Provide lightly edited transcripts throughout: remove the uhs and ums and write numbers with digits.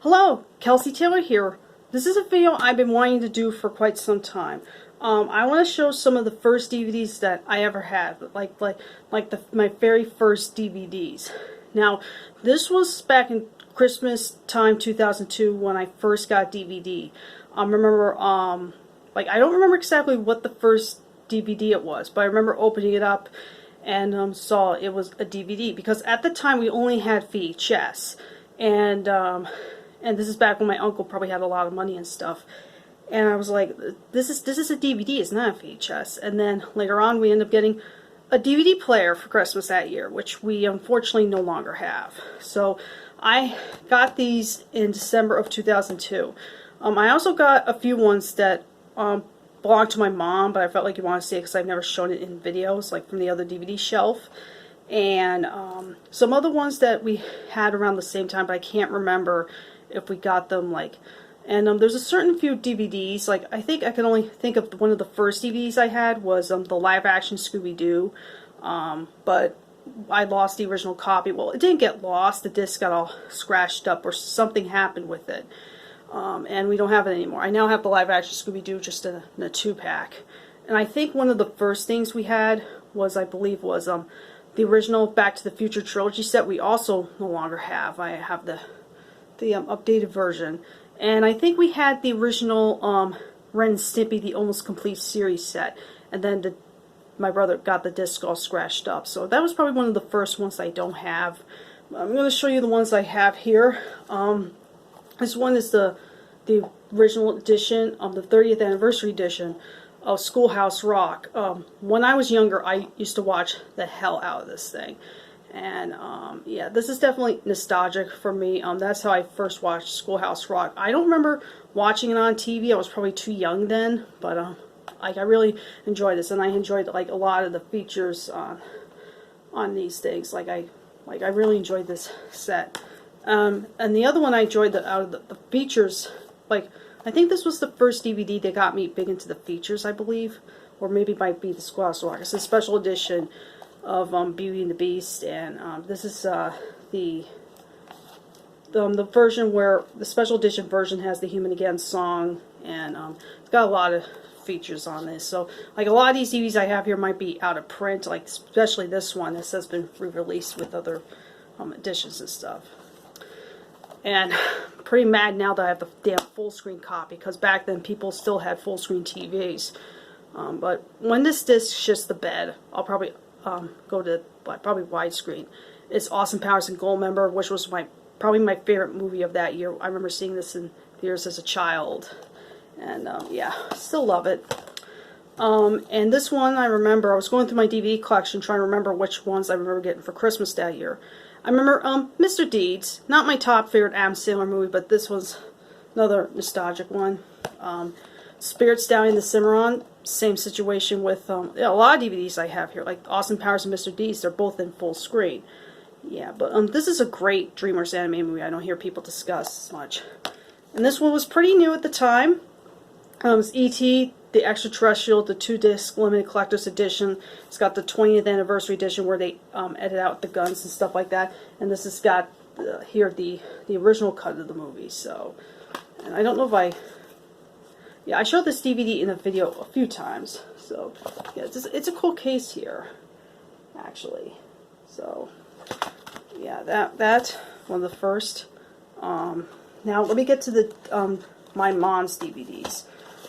Hello, Kelsey Taylor here. This is a video I've been wanting to do for quite some time. I want to show some of the first DVDs that I ever had, my very first DVDs. Now, this was back in Christmas time 2002 when I first got DVD. I don't remember exactly what the first DVD it was, but I remember opening it up and saw it was a DVD because at the time we only had VHS, and this is back when my uncle probably had a lot of money and stuff. And I was like, this is a DVD, it's not a VHS. And then later on we ended up getting a DVD player for Christmas that year, which we unfortunately no longer have. So I got these in December of 2002. I also got a few ones that belonged to my mom, but I felt like you want to see it because I've never shown it in videos, like from the other DVD shelf. And some other ones that we had around the same time, but I can't remember if we got them, there's a certain few DVDs, I think I can only think of one of the first DVDs I had was the live action Scooby-Doo, but I lost the original copy. Well, it didn't get lost, the disc got all scratched up or something happened with it, and we don't have it anymore. I now have the live action Scooby-Doo just in a 2-pack, and I think one of the first things we had was, I believe, was the original Back to the Future trilogy set. We also no longer have. I have the updated version, and I think we had the original Ren and Stimpy, the almost complete series set, and then my brother got the disc all scratched up. So that was probably one of the first ones I don't have. I'm going to show you the ones I have here. This one is the original edition, the 30th anniversary edition of Schoolhouse Rock. When I was younger, I used to watch the hell out of this thing. And yeah, this is definitely nostalgic for me. That's how I first watched Schoolhouse Rock. I don't remember watching it on TV. I was probably too young then, but I really enjoyed this, and I enjoyed a lot of the features on these things. I really enjoyed this set. And the other one I enjoyed out of the features, I think this was the first DVD that got me big into the features, I believe, or maybe it might be the Schoolhouse Rock. It's a special edition of Beauty and the Beast, and this is the version where the special edition version has the Human Again song, and it's got a lot of features on this. So a lot of these DVDs I have here might be out of print, especially this one. This has been re-released with other editions and stuff. And I'm pretty mad now that I have the damn full screen copy, because back then people still had full screen TVs. But when this disc shits the bed, I'll probably go to probably widescreen. It's Austin Powers and Goldmember, which was probably my favorite movie of that year. I remember seeing this in theaters as a child, and yeah, still love it. And this one, I remember I was going through my DVD collection trying to remember which ones I remember getting for Christmas that year. I remember Mr. Deeds, not my top favorite Adam Sandler movie, but this was another nostalgic one. Spirit Stallion the Cimarron, same situation with a lot of DVDs I have here, like Austin Powers and Mr. Deeds. They're both in full screen. Yeah, but this is a great DreamWorks anime movie I don't hear people discuss as much. And this one was pretty new at the time. It's E.T. the Extraterrestrial, the 2-disc limited collector's edition. It's got the 20th anniversary edition where they edit out the guns and stuff like that. And this has got here the original cut of the movie. So, and I don't know if yeah, I showed this DVD in a video a few times, so yeah, it's a cool case here, actually. So yeah, that one of the first. Now let me get to the my mom's DVDs.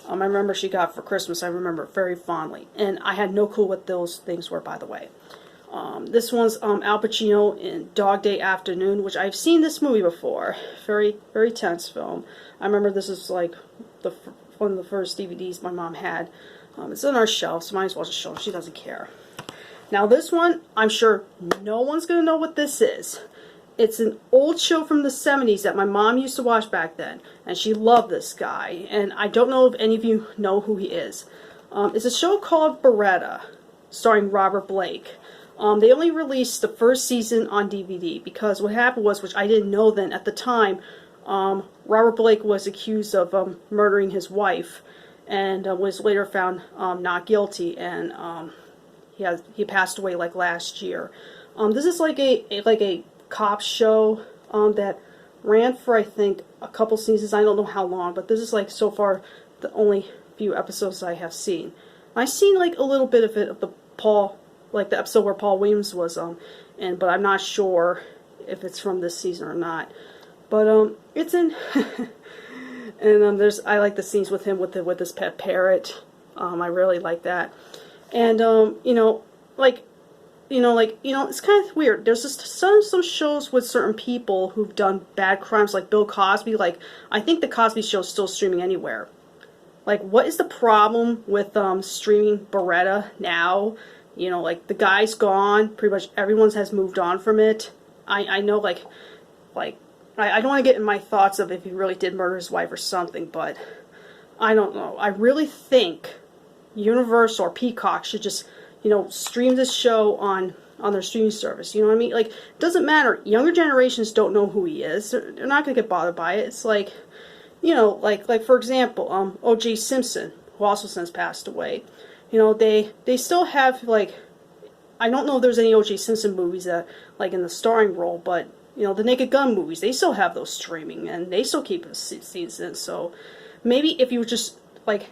I remember she got for Christmas. I remember it very fondly, and I had no clue what those things were, by the way. This one's Al Pacino in Dog Day Afternoon, which I've seen this movie before. Very, very tense film. I remember this is one of the first DVDs my mom had. It's on our shelf, so might as well just show her. She doesn't care. Now this one, I'm sure no one's going to know what this is. It's an old show from the 70s that my mom used to watch back then, and she loved this guy, and I don't know if any of you know who he is. It's a show called Baretta, starring Robert Blake. They only released the first season on DVD, because what happened was, which I didn't know then at the time, Robert Blake was accused of murdering his wife, and was later found not guilty, and he passed away last year. This is like a cop show that ran for, I think, a couple seasons. I don't know how long, but this is like so far the only few episodes I have seen. I've seen like a little bit of it, of the Paul, like the episode where Paul Williams was but I'm not sure if it's from this season or not. But it's in and I like the scenes with him with his pet parrot. I really like that. And it's kind of weird. There's just some shows with certain people who've done bad crimes, like Bill Cosby. Like, I think the Cosby Show is still streaming anywhere. Like, what is the problem with streaming Baretta now? You know, like, the guy's gone. Pretty much everyone has moved on from it. I know, I don't want to get in my thoughts of if he really did murder his wife or something, but I don't know. I really think Universal or Peacock should just, stream this show on their streaming service. You know what I mean? Like, it doesn't matter. Younger generations don't know who he is. They're not going to get bothered by it. It's like, like for example, O.J. Simpson, who also since passed away. They still have, like, I don't know if there's any O.J. Simpson movies that, like, in the starring role, but, the Naked Gun movies, they still have those streaming, and they still keep scenes in. So maybe if you just, like,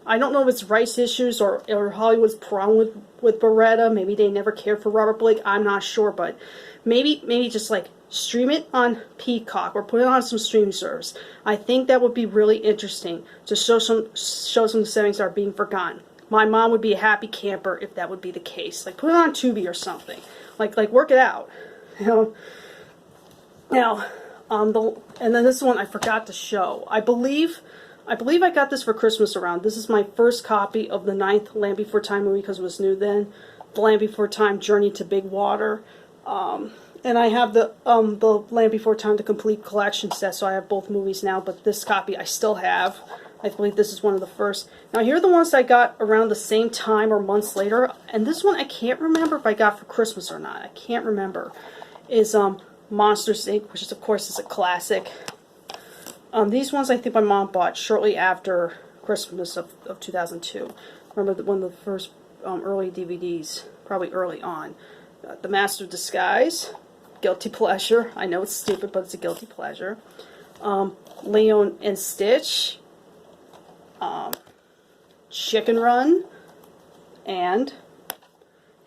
I don't know if it's rights issues or Hollywood's problem with Baretta. Maybe they never cared for Robert Blake. I'm not sure, but maybe just like stream it on Peacock or put it on some streaming service. I think that would be really interesting to show some settings that are being forgotten. My mom would be a happy camper if that would be the case. Like, put it on Tubi or something. Like work it out. Now, and then this one I forgot to show. I believe I got this for Christmas around. This is my first copy of the 9th Land Before Time movie because it was new then. The Land Before Time Journey to Big Water. And I have the Land Before Time, the complete collection set, so I have both movies now, but this copy I still have. I believe this is one of the first. Now, here are the ones I got around the same time or months later, and this one I can't remember if I got for Christmas or not. I can't remember. Is Monsters, Inc., which is, of course, is a classic. These ones I think my mom bought shortly after Christmas of 2002. Remember one of the first early DVDs, probably early on. The Master of Disguise, guilty pleasure. I know it's stupid, but it's a guilty pleasure. Leon and Stitch, Chicken Run, and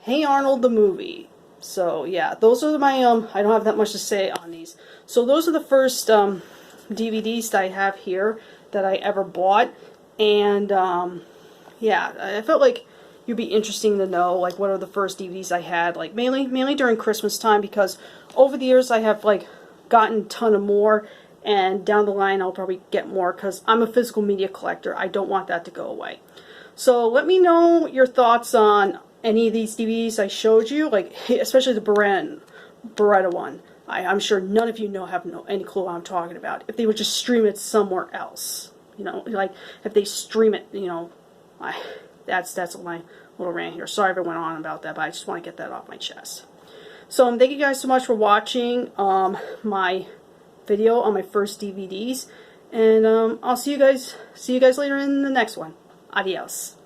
Hey Arnold the movie. So yeah, those are my I don't have that much to say on these. So those are the first DVDs that I have here that I ever bought, and yeah, I felt like it'd be interesting to know, like, what are the first DVDs I had, like mainly during Christmas time, because over the years I have like gotten a ton of more, and down the line I'll probably get more because I'm a physical media collector. I don't want that to go away. So let me know your thoughts on any of these DVDs I showed you, like especially the Baretta one. I'm sure none of you have any clue what I'm talking about. If they would just stream it somewhere else, like if they stream it, that's my little rant here. Sorry if I went on about that, but I just want to get that off my chest. So thank you guys so much for watching my video on my first DVDs, and I'll see you guys later in the next one. Adios.